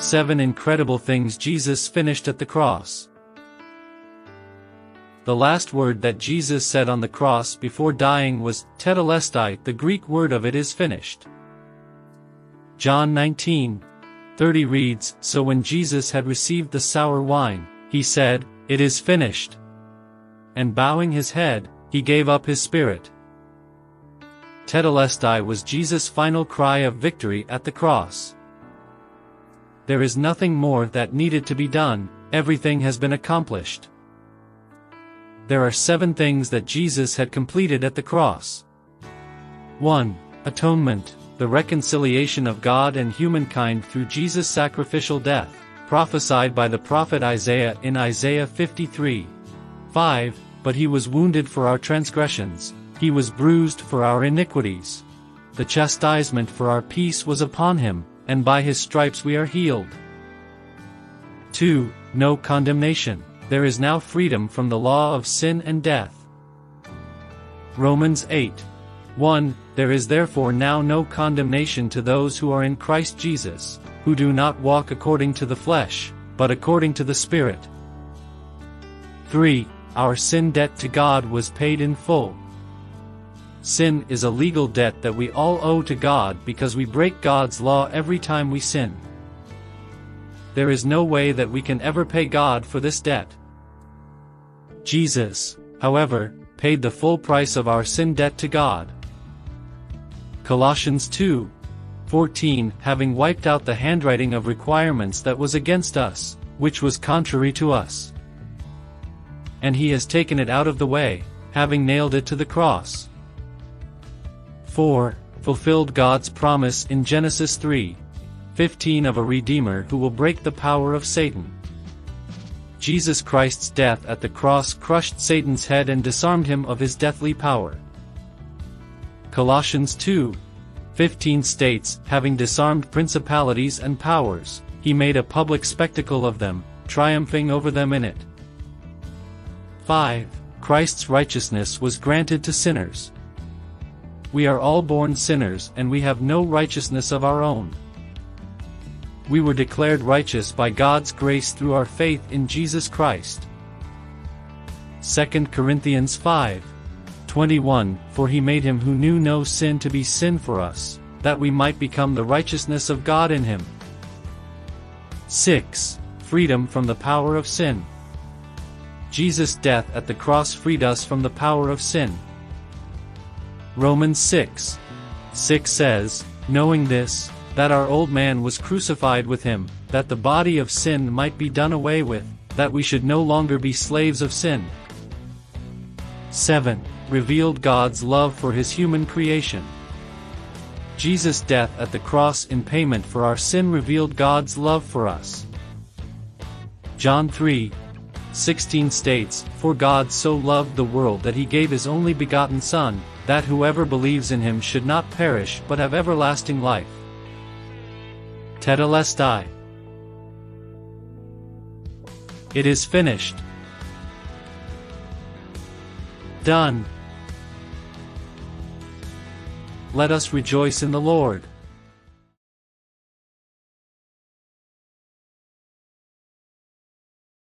7 incredible things Jesus finished at the cross. The last word that Jesus said on the cross before dying was Tetelestai. The Greek word of it is finished. John 19:30 reads, "So when Jesus had received the sour wine, he said, 'It is finished.' And bowing his head, he gave up his spirit." Tetelestai was Jesus' final cry of victory at the cross. There is nothing more that needed to be done, everything has been accomplished. There are 7 things that Jesus had completed at the cross. 1. Atonement, the reconciliation of God and humankind through Jesus' sacrificial death, prophesied by the prophet Isaiah in Isaiah 53:5, "But he was wounded for our transgressions, he was bruised for our iniquities. The chastisement for our peace was upon him, and by his stripes we are healed." 2. No condemnation. There is now freedom from the law of sin and death. Romans 8:1, "There is therefore now no condemnation to those who are in Christ Jesus, who do not walk according to the flesh, but according to the Spirit." 3. Our sin debt to God was paid in full. Sin is a legal debt that we all owe to God because we break God's law every time we sin. There is no way that we can ever pay God for this debt. Jesus, however, paid the full price of our sin debt to God. Colossians 2:14, "Having wiped out the handwriting of requirements that was against us, which was contrary to us. And he has taken it out of the way, having nailed it to the cross." 4. Fulfilled God's promise in Genesis 3:15 of a Redeemer who will break the power of Satan. Jesus Christ's death at the cross crushed Satan's head and disarmed him of his deathly power. Colossians 2:15 states, "Having disarmed principalities and powers, he made a public spectacle of them, triumphing over them in it." 5. Christ's righteousness was granted to sinners. We are all born sinners and we have no righteousness of our own. We were declared righteous by God's grace through our faith in Jesus Christ. 2 Corinthians 5:21, "For he made him who knew no sin to be sin for us, that we might become the righteousness of God in him." 6. Freedom from the power of sin. Jesus' death at the cross freed us from the power of sin. Romans 6:6 says, "Knowing this, that our old man was crucified with him, that the body of sin might be done away with, that we should no longer be slaves of sin." 7. Revealed God's love for his human creation. Jesus' death at the cross in payment for our sin revealed God's love for us. John 3:16 states, "For God so loved the world that he gave his only begotten Son, that whoever believes in him should not perish but have everlasting life." Tetelestai. It is finished. Done. Let us rejoice in the Lord.